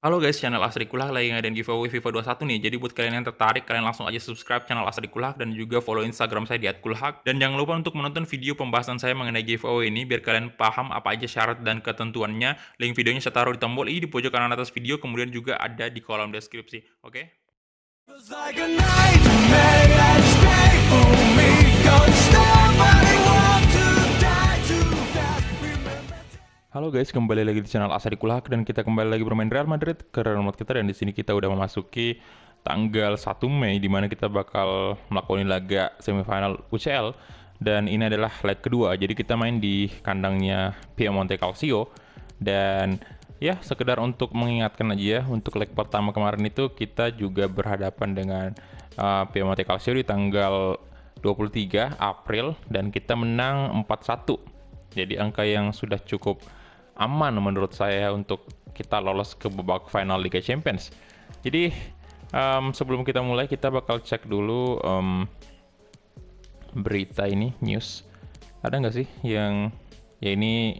Halo guys, channel Asri Kulak lagi ngadain giveaway FIFA 21 nih. Jadi buat kalian yang tertarik, kalian langsung aja subscribe channel Asri Kulak dan juga follow Instagram saya di @kulhak. Dan jangan lupa untuk menonton video pembahasan saya mengenai giveaway ini biar kalian paham apa aja syarat dan ketentuannya. Link videonya saya taruh di tombol i di pojok kanan atas video, kemudian juga ada di kolom deskripsi. Oke? Feels like a nightmare that's made for me. Don't stop, I want to die too fast. Remember. Halo guys, kembali lagi di channel Asri Kulak dan kita kembali lagi bermain Real Madrid ke Real Madrid kita, dan di sini kita udah memasuki tanggal 1 Mei di mana kita bakal melakukan laga semifinal UCL, dan ini adalah leg kedua. Jadi kita main di kandangnya Piemonte Calcio, dan ya sekedar untuk mengingatkan aja ya, untuk leg pertama kemarin itu kita juga berhadapan dengan Piemonte Calcio di tanggal 23 April dan kita menang 4-1. Jadi angka yang sudah cukup aman menurut saya untuk kita lolos ke babak final Liga Champions. Jadi sebelum kita mulai kita bakal cek dulu berita ini, news. Ada nggak sih yang ya ini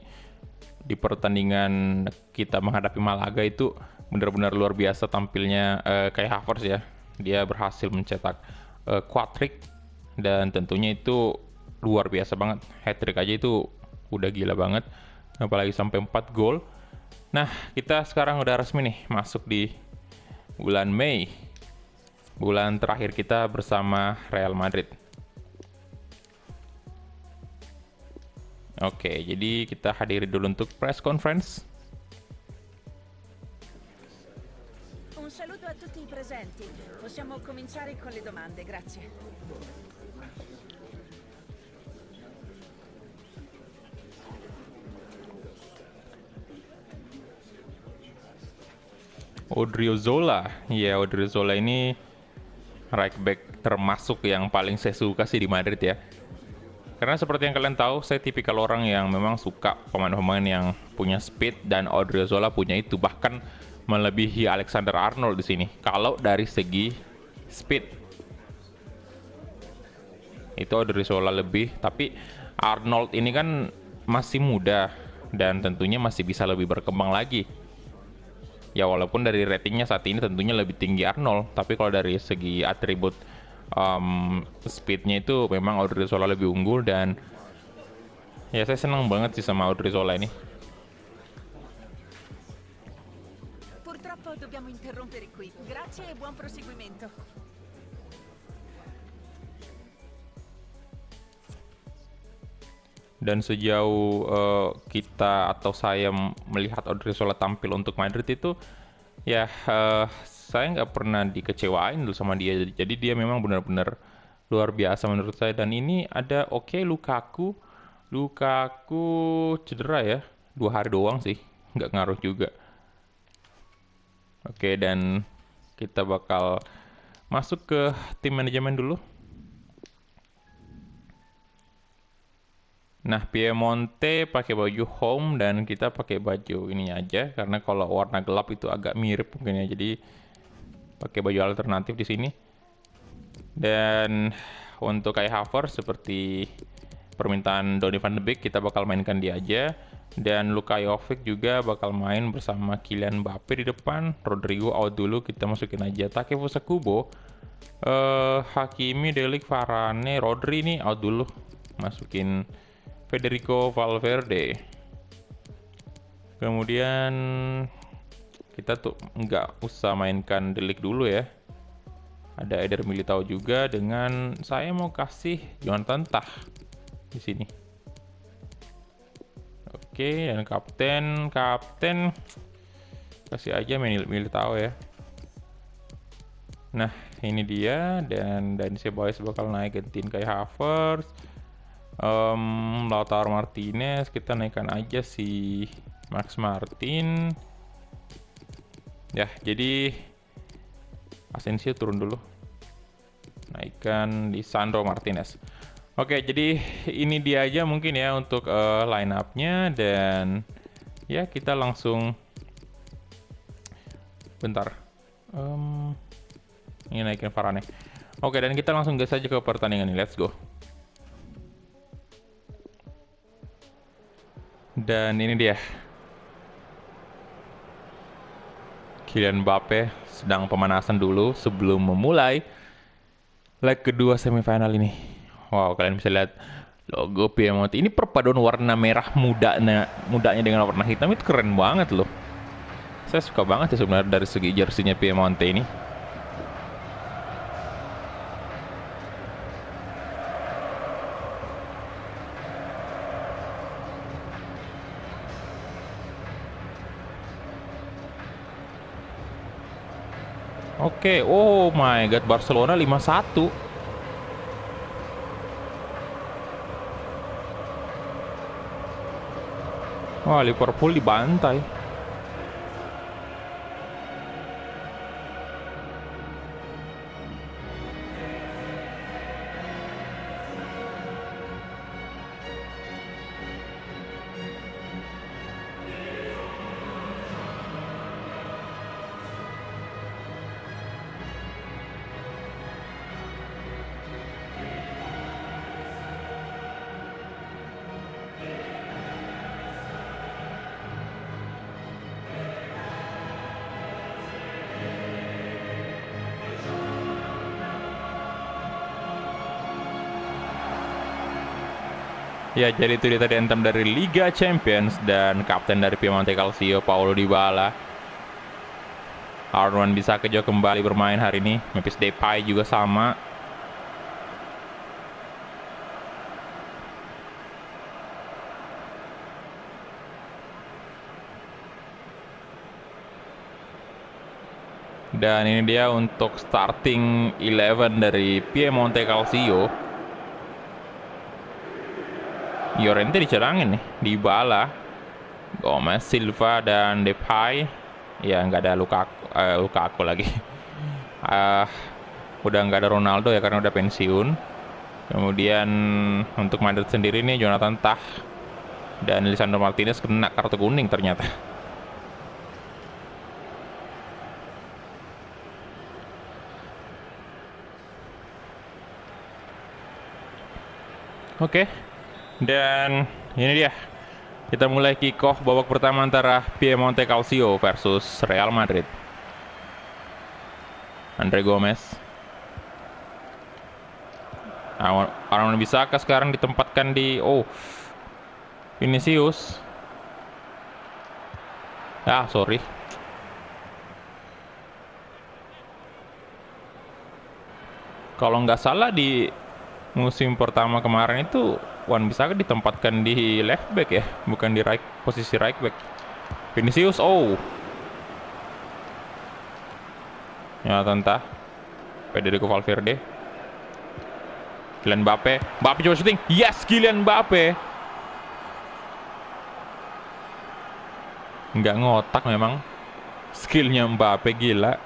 di pertandingan kita menghadapi Malaga itu benar-benar luar biasa tampilnya Kai Havertz ya. Dia berhasil mencetak quad-trick dan tentunya itu luar biasa banget. Hat-trick aja itu udah gila banget, apalagi sampai 4 gol. Nah, kita sekarang udah resmi nih masuk di bulan Mei, bulan terakhir kita bersama Real Madrid. Oke, jadi kita hadiri dulu untuk press conference. Un saluto a tutti i presenti. Possiamo cominciare con le domande, grazie. Odriozola, ya Odriozola ini right back termasuk yang paling saya suka sih di Madrid ya. Karena seperti yang kalian tahu, saya tipikal orang yang memang suka pemain-pemain yang punya speed, dan Odriozola punya itu, bahkan melebihi Alexander Arnold di sini. Kalau dari segi speed, itu Odriozola lebih, tapi Arnold ini kan masih muda dan tentunya masih bisa lebih berkembang lagi. Ya walaupun dari ratingnya saat ini tentunya lebih tinggi Arnold, tapi kalau dari segi atribut speednya itu memang Odriozola lebih unggul, dan ya saya senang banget sih sama Odriozola ini. Purtroppo dobbiamo interrompere qui. Grazie e buon proseguimento. Dan sejauh kita atau saya melihat Odriozola tampil untuk Madrid itu, ya saya nggak pernah dikecewain dulu sama dia. Jadi dia memang benar-benar luar biasa menurut saya. Dan ini ada Lukaku. Lukaku cedera ya, 2 hari doang sih, nggak ngaruh juga. Oke, dan kita bakal masuk ke tim manajemen dulu. Nah, Piemonte pakai baju home dan kita pakai baju ini aja karena kalau warna gelap itu agak mirip mungkin ya. Jadi pakai baju alternatif di sini. Dan untuk Kai Havertz seperti permintaan Donny van de Beek, kita bakal mainkan dia aja. Dan Luka Jovic juga bakal main bersama Kylian Mbappe di depan. Rodrigo out dulu, kita masukin aja Takefusa Kubo. Hakimi, Delik, Varane, Rodri nih out dulu. Masukin Federico Valverde. Kemudian kita tuh nggak usah mainkan Delik dulu ya. Ada Eder Militao juga, dengan saya mau kasih Jonathan Tah di sini. Oke, dan kapten kasih aja Militao ya. Nah, ini dia, dan Ceballos bakal naik gantiin Kai Havertz. Lautaro Martinez kita naikkan aja si Max Martin. Ya, jadi Asensio turun dulu. Naikkan di Sandro Martinez. Oke, jadi ini dia aja mungkin ya untuk line up-nya, dan ya kita langsung bentar. Ini naikin Varane. Oke, dan kita langsung gas aja ke pertandingan ini. Let's go. Dan ini dia. Kylian Mbappe sedang pemanasan dulu sebelum memulai leg kedua semifinal ini. Wow, kalian bisa lihat logo Piemonte. Ini perpaduan warna merah mudanya dengan warna hitam itu keren banget loh. Saya suka banget ya sebenarnya dari segi jersinya Piemonte ini. Oke, oh my god, Barcelona 5-1. Wah, Liverpool dibantai. Ya, jadi itu dia tadi anthem dari Liga Champions dan kapten dari Piemonte Calcio, Paulo Dybala. Arwan bisa juga kembali bermain hari ini. Memphis Depay juga sama. Dan ini dia untuk starting 11 dari Piemonte Calcio. Llorente dicadangin nih, Dybala, Gomez, Silva, dan Depay. Ya, nggak ada Lukaku lagi. Udah nggak ada Ronaldo ya karena udah pensiun. Kemudian untuk Madrid sendiri nih Jonathan Tah dan Lisandro Martinez kena kartu kuning ternyata. Oke. Dan ini dia, kita mulai kick off babak pertama antara Piemonte Calcio versus Real Madrid. Andre Gomez, Aaron Wan-Bissaka sekarang ditempatkan di Vinicius. Sorry. Kalau nggak salah di musim pertama kemarin itu Wan-Bissaka ditempatkan di left back ya, bukan di posisi right back. Vinicius, ya tentah Federico Valverde. Kylian Mbappe coba shooting. Yes, Kylian Mbappe. Nggak ngotak memang. Skillnya Mbappe gila.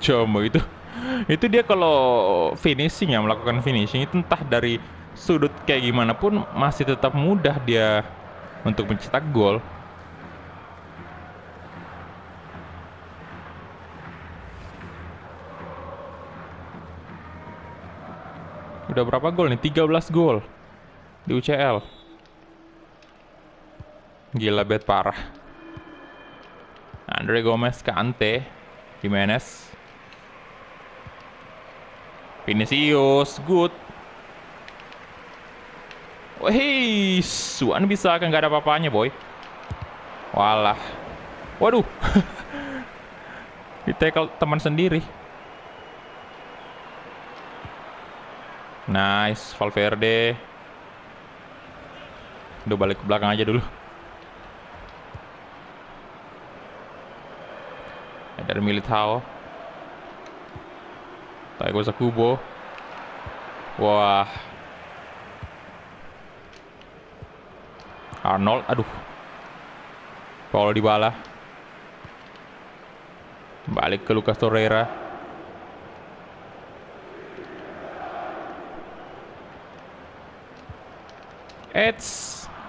Coba itu dia kalau finishing ya, melakukan finishing itu entah dari sudut kayak gimana pun masih tetap mudah dia untuk mencetak gol. Udah berapa gol nih? 13 gol di UCL. Gila, bet parah. Andre Gomez ke Ante Jimenez, Vinicius, good. Wan bisa kan nggak ada apa-apanya boy. Walah, waduh, di tackle teman sendiri. Nice, Valverde. Udah balik ke belakang aja dulu. Dari Militao, Thiago Kubo. Wah, Arnold, aduh. Paulo Dybala balik ke Lucas Torreira.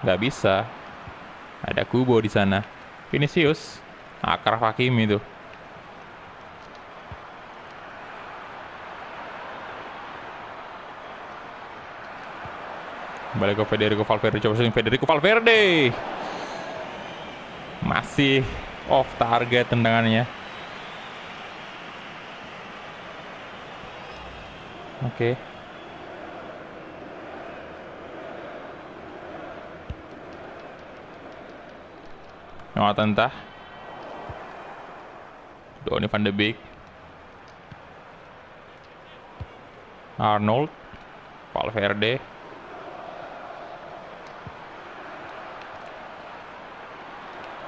Nggak bisa. Ada Kubo di sana. Vinicius, Akraf Hakimi tuh. Balik ke Federico Valverde. Coba sini Federico Valverde. Masih off target tendangannya. Oke. Noah Tentah. Donny van de Beek. Arnold. Valverde.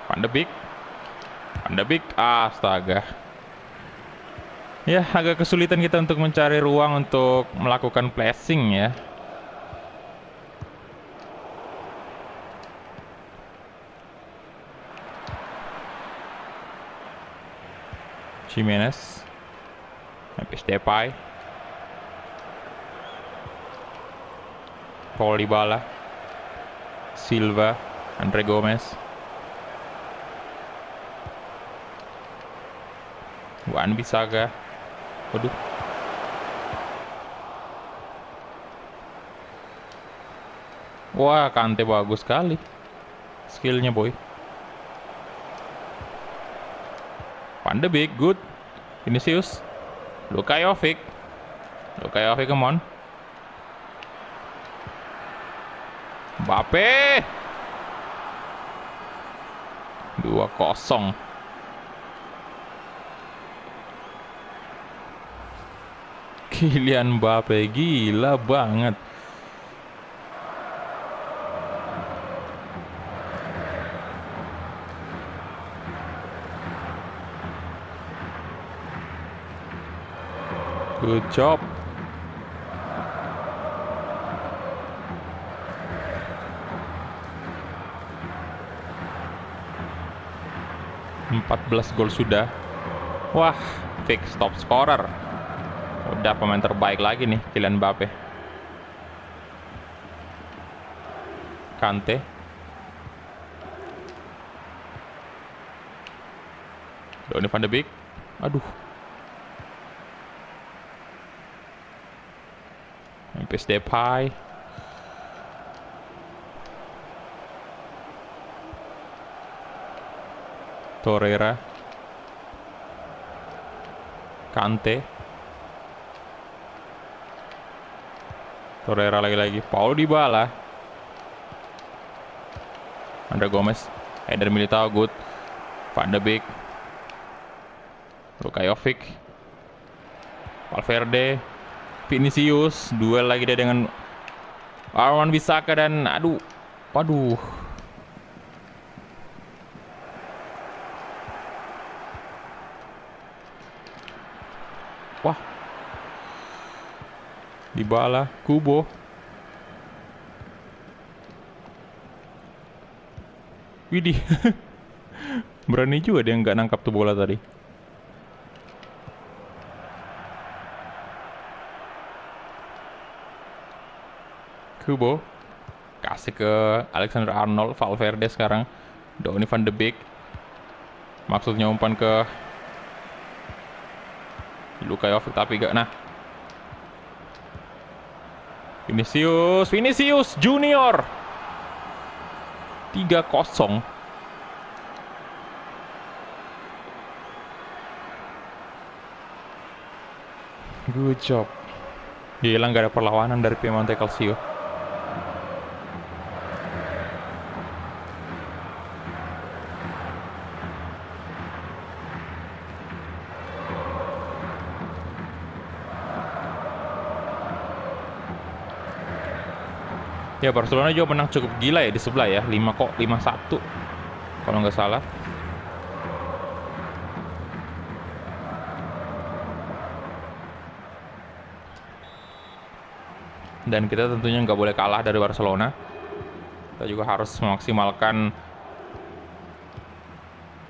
Van de Beek. Van de Beek. Astaga. Ya, agak kesulitan kita untuk mencari ruang untuk melakukan pressing ya. Jimenez. Memphis Depay. Paul Dybala. Silva. Andre Gomez. Wan-Bissaka. Waduh. Wah, Kante bagus sekali skillnya boy. Van de Beek, good. Vinicius. Luka Jovic. Luka Jovic, come on. Mbappe. 2-0. Kylian Mbappe gila banget. Good job. (14 gol sudah. Wah, fix top scorer. Udah pemain terbaik lagi nih Kylian Mbappe. Kante. Donny van de Beek. Aduh. Memphis Depay. Torreira. Kante. Torreira lagi-lagi. Paul Dybala. Andre Gomez. Eder Militao, good. Van de Beek. Luka Jovic. Valverde. Vinicius. Duel lagi dia dengan Wan-Bissaka dan aduh. Waduh. Wah. Dybala, Kubo. Widih. Berani juga dia nggak nangkap tuh bola tadi. Kubo. Kasih ke Alexander Arnold. Valverde sekarang. Donny van de Beek. Maksudnya umpan ke Luka Jovic tapi gak. Nah, Vinicius Junior 3-0. Good job. Gila, gak ada perlawanan dari Piemonte Calcio. Ya, Barcelona juga menang cukup gila ya di sebelah ya. 5-1 kalau nggak salah. Dan kita tentunya nggak boleh kalah dari Barcelona. Kita juga harus memaksimalkan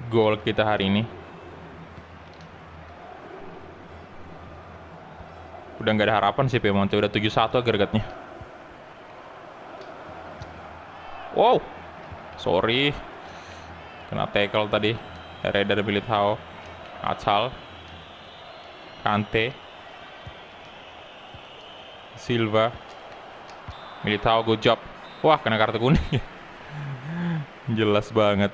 gol kita hari ini. Udah nggak ada harapan sih Piemonte. Udah 7-1 agregatnya. Wow, sorry, kena tackle tadi. Eder Militao, Atsal, Kante, Silva, Militao, good job. Wah, kena kartu kuning. Jelas banget.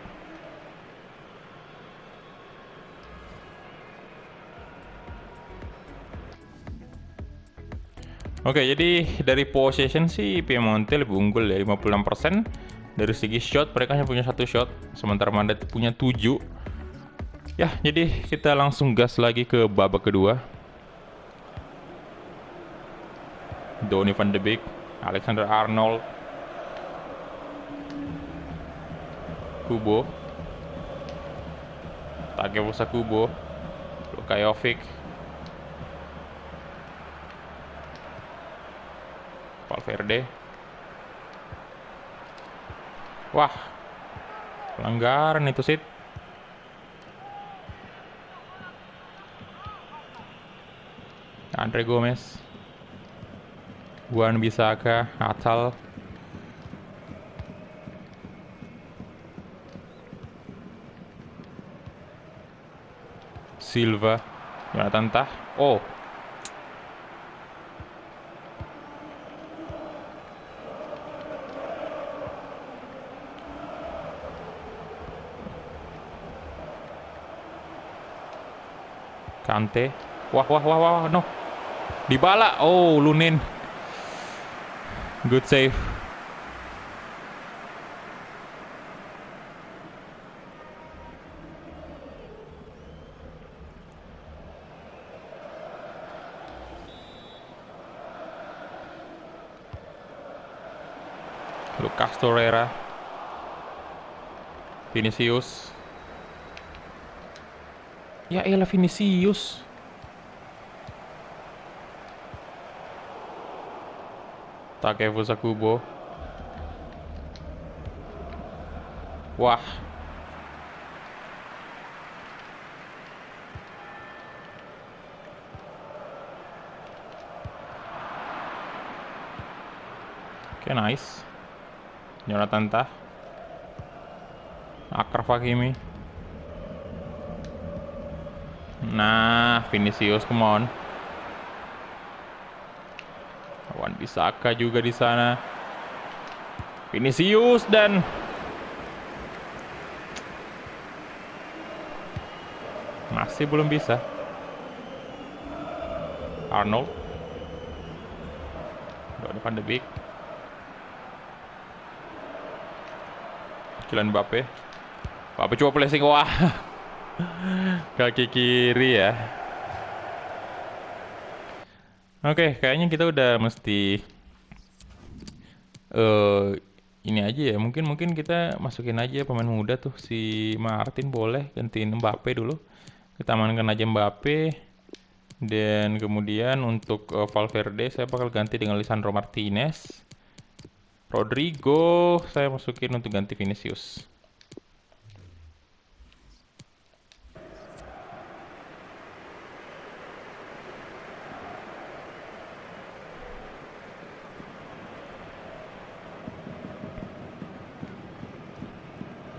Oke, jadi dari possession sih Piemonte lebih unggul ya, 56%. Dari segi shot, mereka hanya punya 1 shot, sementara Madrid punya 7. Ya, jadi kita langsung gas lagi ke babak kedua. Donny van de Beek, Alexander Arnold, Kubo, Takefusa Kubo, Luka Jovic, Valverde. Wah, pelanggaran itu sih. Andre Gomez, Wan Bissaka, Atal, Silva, Jonathan Tah. Oh, Kante. Wah, no. Dybala. Oh, Lunin. Good save. Lucas Torreira, Vinicius. Ya elah, Vinicius. Takefusa Kubo. Wah. Oke, nice. Jonathan Tah, Akraf Hakimi. Nah, Vinicius, come on. Wan Bissaka juga di sana. Vinicius dan masih belum bisa. Arnold, Donny van de Beek, Kylian Mbappe. Mbappe coba placing, wah. Kaki kiri ya. Oke, kayaknya kita udah mesti ini aja ya. Mungkin kita masukin aja pemain muda tuh, si Martin boleh gantiin Mbappe dulu. Kita amankan aja Mbappe. Dan kemudian untuk Valverde saya bakal ganti dengan Lisandro Martinez. Rodrigo saya masukin untuk ganti Vinicius.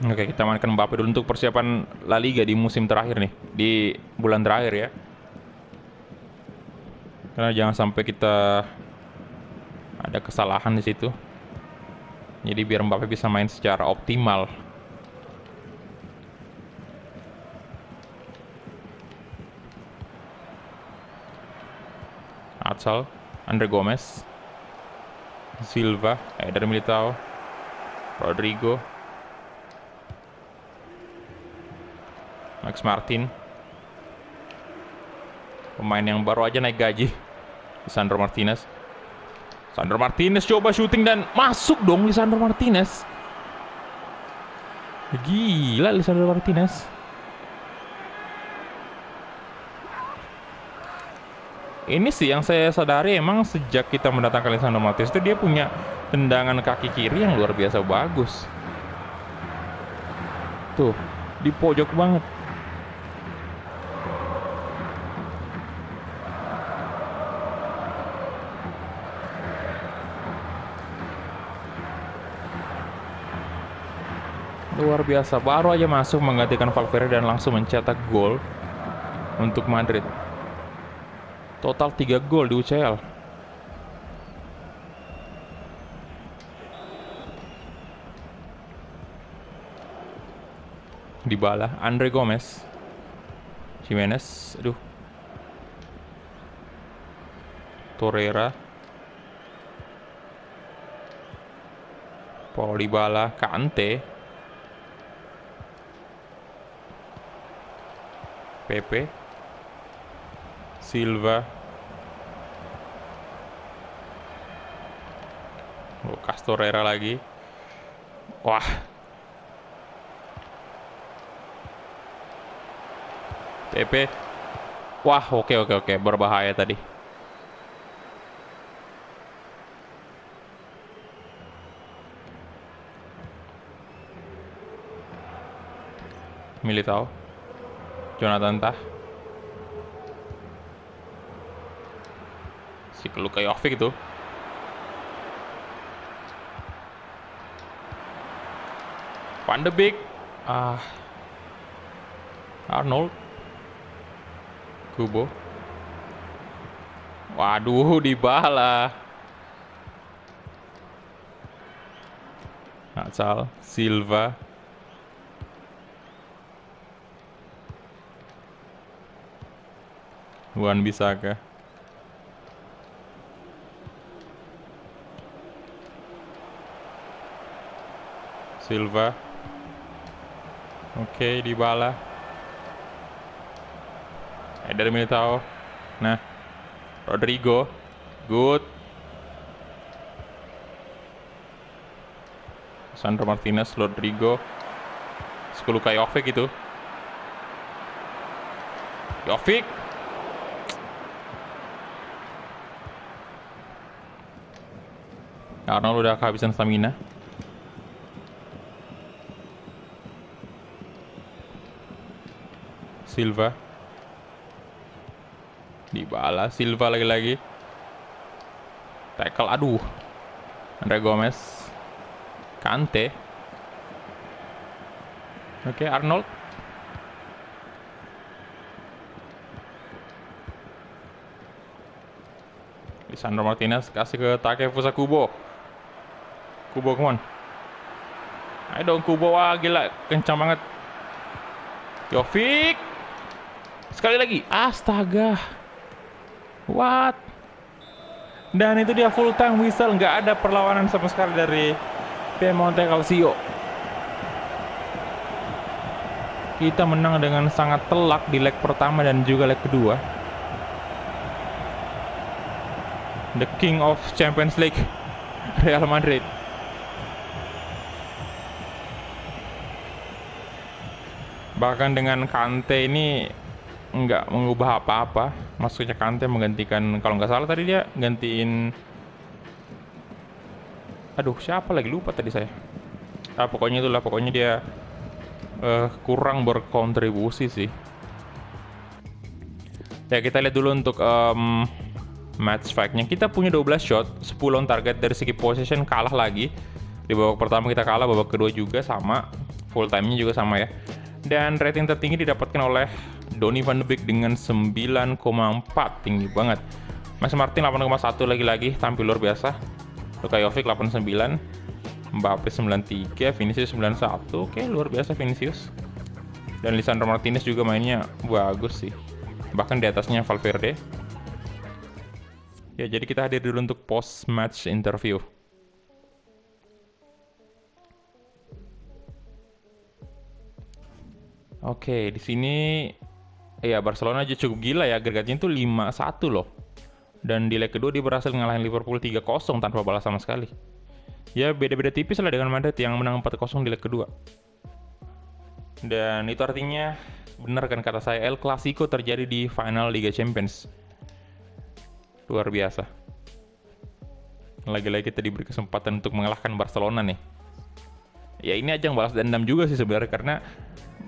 Oke, kita mainkan Mbappe dulu untuk persiapan La Liga di musim terakhir nih, di bulan terakhir ya. Karena jangan sampai kita ada kesalahan di situ. Jadi biar Mbappe bisa main secara optimal. Atsal, Andre Gomez, Silva, Eder Militao, Rodrigo, Max Martin. Pemain yang baru aja naik gaji, Lisandro Martinez. Lisandro Martinez coba syuting dan masuk dong Lisandro Martinez. Gila Lisandro Martinez. Ini sih yang saya sadari, emang sejak kita mendatangkan Lisandro Martinez itu dia punya tendangan kaki kiri yang luar biasa bagus. Tuh, di pojok banget. Luar biasa, baru aja masuk menggantikan Valverde dan langsung mencetak gol untuk Madrid. Total 3 gol di UCL. Dybala, Andre Gomez, Jimenez, aduh, Torreira, Paul Dybala, Kante, Pepe, Silva, Lucas Torreira lagi. Wah, Pepe. Wah, oke, berbahaya tadi. Militao, Jonathan Tah, si Luka Jovic itu. Van de Beek, Arnold, Kubo. Waduh, Dybala. Natsal, Silva. Wan Bissaka. Silva. Oke, Dybala. Eder Militao. Nah, Rodrigo. Good. Sandro Martinez, Rodrigo. Luka Jovic itu. Jovic. Arnold udah kehabisan stamina. Silva, Dybala, Silva lagi-lagi. Tackle, aduh. Andre Gomez, Kante. Oke, Arnold. Lisandro Martinez kasih ke Takefusa Kubo. Kubo, come on. Ayo dong Kubo, wah gila, kencang banget. Jovic. Sekali lagi, astaga. What? Dan itu dia full time whistle, nggak ada perlawanan sama sekali dari Piemonte Calcio. Kita menang dengan sangat telak di leg pertama dan juga leg kedua. The King of Champions League, Real Madrid. Bahkan dengan Kante ini nggak mengubah apa-apa. Maksudnya Kante menggantikan, kalau nggak salah tadi dia gantiin, aduh siapa lagi, lupa tadi saya. Pokoknya itulah, pokoknya dia kurang berkontribusi sih. Ya, kita lihat dulu untuk match fact-nya. Kita punya 12 shot, 10 on target. Dari segi possession kalah lagi. Di babak pertama kita kalah, babak kedua juga sama. Full time-nya juga sama ya. Dan rating tertinggi didapatkan oleh Donny van de Beek dengan 9,4, tinggi banget. Mas Martin 8,1, lagi-lagi tampil luar biasa. Luka Jovic 89, Mbappe 93, Vinicius 91. Oke, luar biasa Vinicius. Dan Lisandro Martinez juga mainnya bagus sih. Bahkan di atasnya Valverde. Ya, jadi kita hadir dulu untuk post match interview. Oke, di sini ya Barcelona aja cukup gila ya, agregatnya itu 5-1 loh. Dan di leg kedua dia berhasil ngalahin Liverpool 3-0 tanpa balas sama sekali. Ya beda-beda tipis lah dengan Madrid yang menang 4-0 di leg kedua. Dan itu artinya benar kan kata saya, El Clasico terjadi di final Liga Champions. Luar biasa. Lagi-lagi kita diberi kesempatan untuk mengalahkan Barcelona nih. Ya ini ajang balas dendam juga sih sebenarnya, karena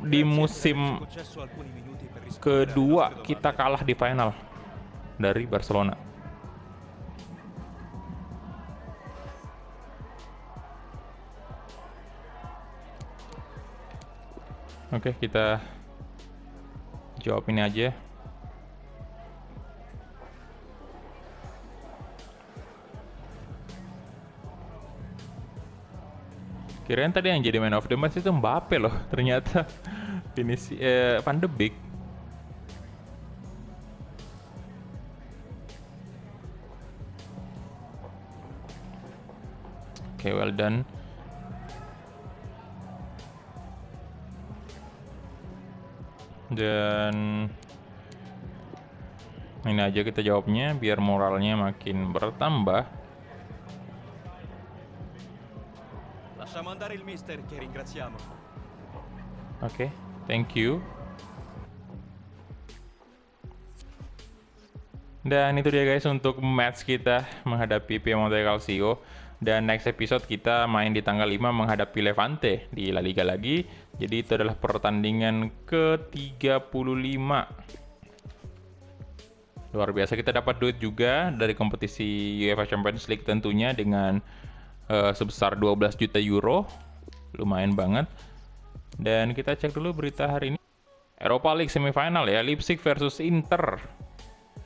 di musim kedua kita kalah di final dari Barcelona. Oke, kita jawab ini aja. Kirain tadi yang jadi man of the match itu Mbappe loh, ternyata Van de Beek. Oke, well done. Dan ini aja kita jawabnya biar moralnya makin bertambah. Lasciamo andare il mister che ringraziamo. Oke, thank you. Dan itu dia guys untuk match kita menghadapi Piemonte Calcio. Dan next episode kita main di tanggal 5 menghadapi Levante di La Liga lagi. Jadi itu adalah pertandingan ke-35. Luar biasa, kita dapat duit juga dari kompetisi UEFA Champions League tentunya dengan sebesar 12 juta euro. Lumayan banget. Dan kita cek dulu berita hari ini. Europa League semifinal ya, Leipzig versus Inter.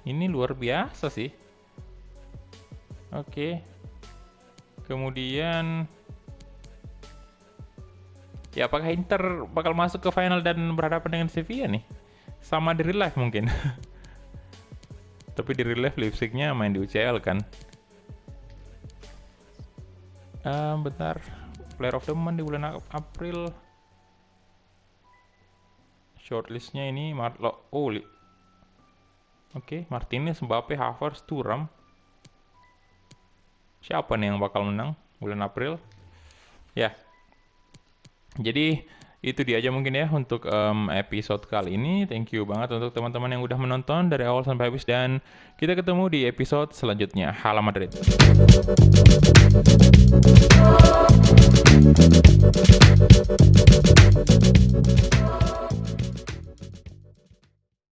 Ini luar biasa sih. Oke. Kemudian ya, apakah Inter bakal masuk ke final dan berhadapan dengan Sevilla nih? Sama di real life mungkin. Tapi di real life Leipzig-nya main di UCL kan. Bentar. Player of the Month di bulan April. Shortlistnya ini Oke, Martinez, Mbappe, Havertz, Thuram. Siapa nih yang bakal menang bulan April? Ya. Jadi itu dia aja mungkin ya untuk episode kali ini. Thank you banget untuk teman-teman yang udah menonton dari awal sampai habis, dan kita ketemu di episode selanjutnya. Hala Madrid.